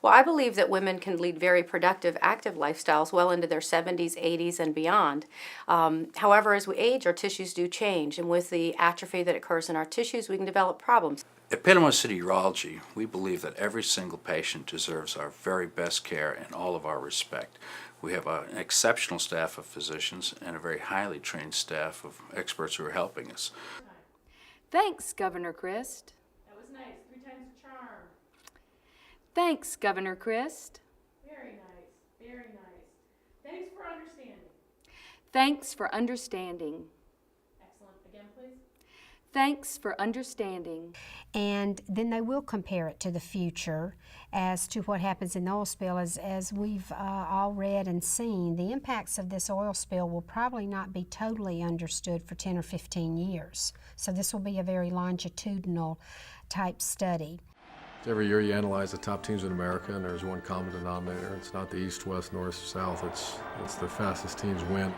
Well, I believe that women can lead very productive, active lifestyles well into their 70s, 80s, and beyond. However, as we age, our tissues do change, and with the atrophy that occurs in our tissues, we can develop problems. At Panama City Urology, we believe that every single patient deserves our very best care and all of our respect. We have an exceptional staff of physicians and a very highly trained staff of experts who are helping us. Thanks, Governor Christ. That was nice. 3 times the charm. Thanks, Governor Christ. Very nice. Very nice. Thanks for understanding. Thanks for understanding. Excellent. Again, please. Thanks for understanding. And then they will compare it to the future as to what happens in the oil spill. As we've all read and seen, the impacts of this oil spill will probably not be totally understood for 10 or 15 years. So this will be a very longitudinal type study. Every year you analyze the top teams in America, and there's one common denominator. It's not the East, West, North, South. It's the fastest teams win.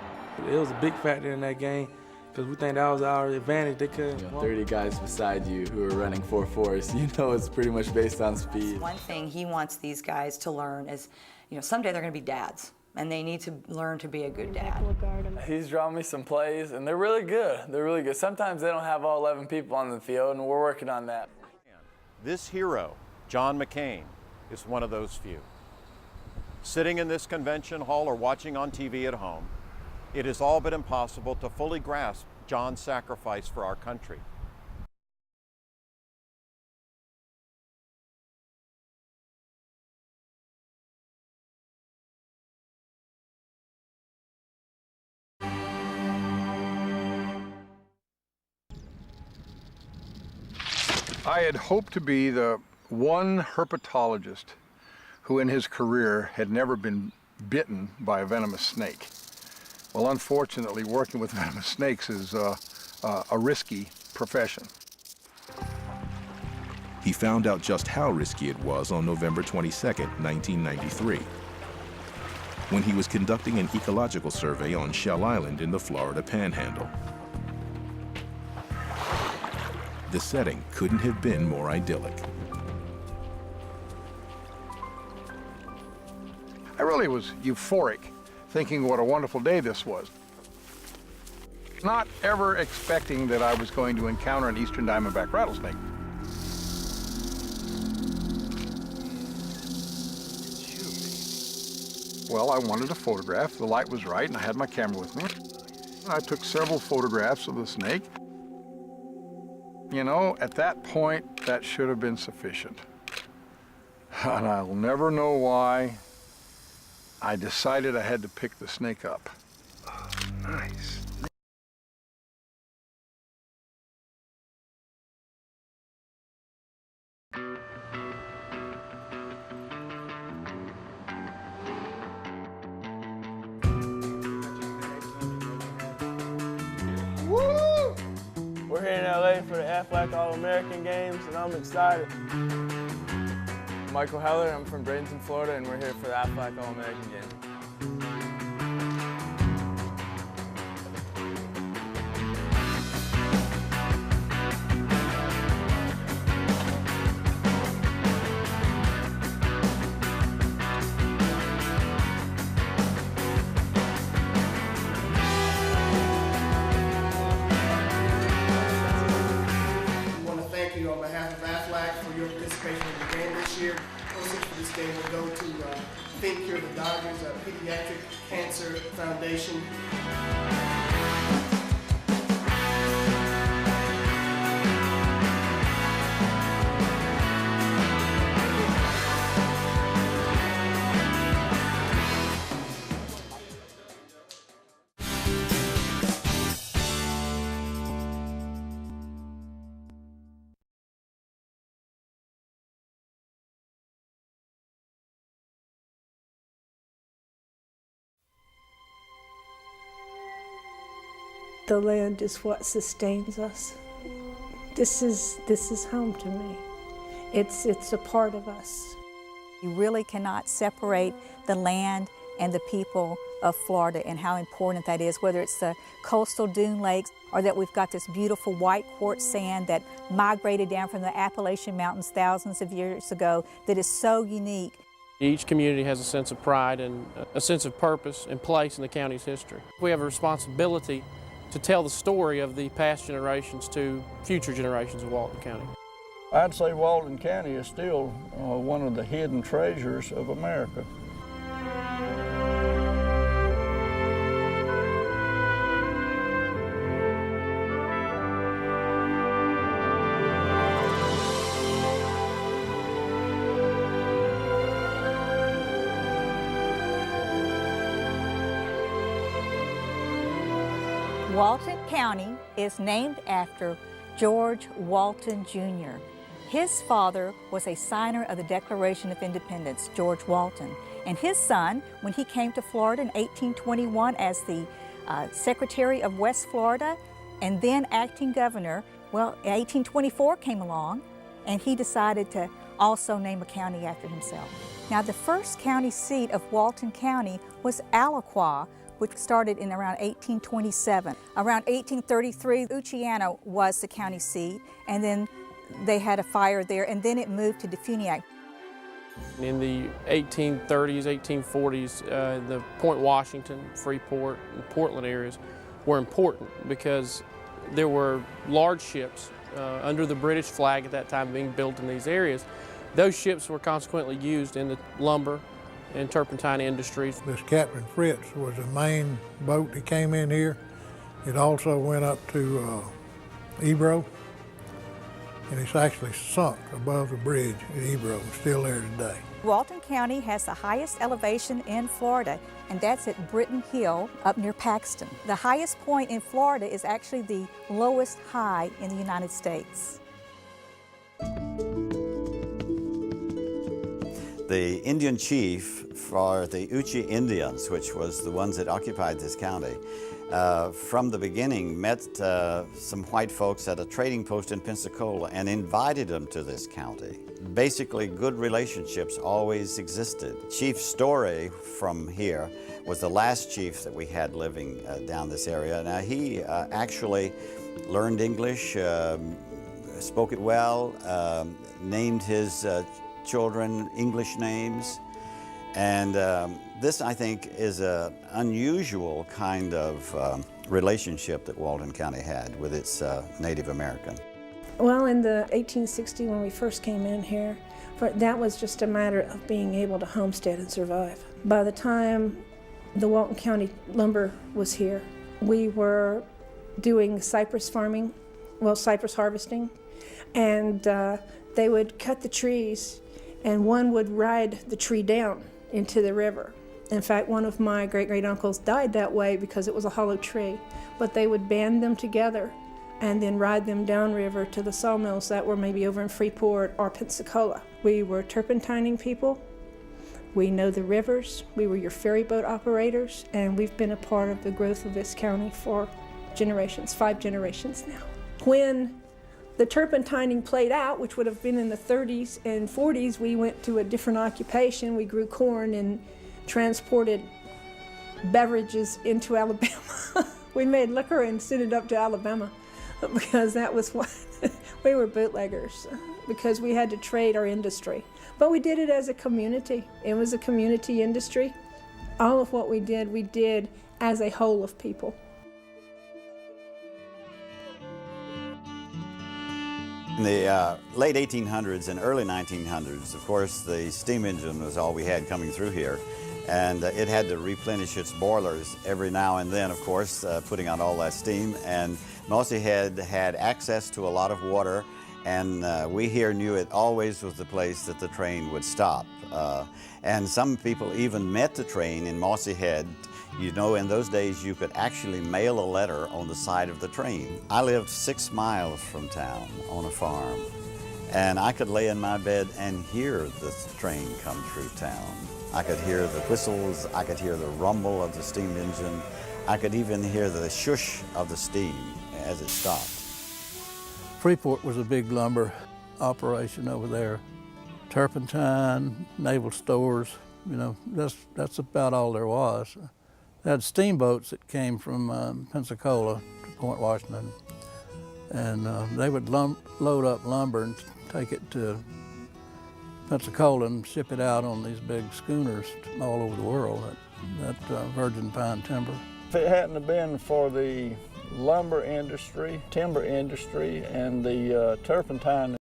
It was a big factor in that game because we think that was our advantage. They couldn't. 30 guys beside you who are running 4.4s, you know it's pretty much based on speed. One thing he wants these guys to learn is, someday they're going to be dads, and they need to learn to be a good dad. He's drawn me some plays, and they're really good. They're really good. Sometimes they don't have all 11 people on the field, and we're working on that. This hero, John McCain, is one of those few. Sitting in this convention hall or watching on TV at home, it is all but impossible to fully grasp John's sacrifice for our country. I had hoped to be the one herpetologist who in his career had never been bitten by a venomous snake. Well, unfortunately, working with venomous snakes is a risky profession. He found out just how risky it was on November 22, 1993, when he was conducting an ecological survey on Shell Island in the Florida Panhandle. The setting couldn't have been more idyllic. I really was euphoric, thinking what a wonderful day this was. Not ever expecting that I was going to encounter an eastern diamondback rattlesnake. Well, I wanted a photograph. The light was right, and I had my camera with me. I took several photographs of the snake. At that point, that should have been sufficient. And I'll never know why I decided I had to pick the snake up. Oh, nice. We're here in LA for the Aflac All-American Games, and I'm excited. I'm Michael Heller, I'm from Bradenton, Florida, and we're here for the Aflac All-American Games. On behalf of Aflac for your participation in the game this year. Proceeds for this game will go to Think Cure the Dodgers, Pediatric Cancer Foundation. The land is what sustains us. This is home to me. It's a part of us. You really cannot separate the land and the people of Florida and how important that is, whether it's the coastal dune lakes or that we've got this beautiful white quartz sand that migrated down from the Appalachian Mountains thousands of years ago that is so unique. Each community has a sense of pride and a sense of purpose and place in the county's history. We have a responsibility to tell the story of the past generations to future generations of Walton County. I'd say Walton County is still one of the hidden treasures of America. Walton County is named after George Walton Jr. His father was a signer of the Declaration of Independence, George Walton. And his son, when he came to Florida in 1821 as the Secretary of West Florida and then acting governor, well, 1824 came along and he decided to also name a county after himself. Now, the first county seat of Walton County was Alaqua, which started in around 1827. Around 1833, Uchiana was the county seat, and then they had a fire there, and then it moved to Defuniak. In the 1830s, 1840s, the Point Washington, Freeport, and Portland areas were important because there were large ships under the British flag at that time being built in these areas. Those ships were consequently used in the lumber and turpentine industries. This Captain Fritz was the main boat that came in here. It also went up to Ebro, and it's actually sunk above the bridge at Ebro, still there today. Walton County has the highest elevation in Florida, and that's at Britton Hill up near Paxton. The highest point in Florida is actually the lowest high in the United States. The Indian chief for the Uchi Indians, which was the ones that occupied this county, from the beginning met some white folks at a trading post in Pensacola and invited them to this county. Basically, good relationships always existed. Chief Story from here was the last chief that we had living down this area. Now, he actually learned English, spoke it well, named his children English names, and this, I think, is an unusual kind of relationship that Walton County had with its Native American. Well, in the 1860, when we first came in here, that was just a matter of being able to homestead and survive. By the time the Walton County lumber was here, we were doing cypress farming, well, cypress harvesting, and they would cut the trees and one would ride the tree down into the river. In fact, one of my great-great-uncles died that way because it was a hollow tree. But they would band them together and then ride them downriver to the sawmills that were maybe over in Freeport or Pensacola. We were turpentining people. We know the rivers. We were your ferry boat operators, and we've been a part of the growth of this county for generations, 5 generations now. When the turpentining played out, which would have been in the 30s and 40s, we went to a different occupation. We grew corn and transported beverages into Alabama. We made liquor and sent it up to Alabama because that was what we were bootleggers, because we had to trade our industry. But we did it as a community. It was a community industry. All of what we did as a whole of people. In the late 1800s and early 1900s, of course, the steam engine was all we had coming through here, and it had to replenish its boilers every now and then, of course, putting out all that steam. And Mossy Head had access to a lot of water, and we here knew it always was the place that the train would stop. And some people even met the train in Mossy Head. You know, in those days, you could actually mail a letter on the side of the train. I lived 6 miles from town on a farm, and I could lay in my bed and hear the train come through town. I could hear the whistles, I could hear the rumble of the steam engine, I could even hear the shush of the steam as it stopped. Freeport was a big lumber operation over there. Turpentine, naval stores, you know, that's about all there was. They had steamboats that came from Pensacola to Point Washington, and they would load up lumber and take it to Pensacola and ship it out on these big schooners all over the world, that virgin pine timber. If it hadn't have been for the lumber industry, timber industry, and the turpentine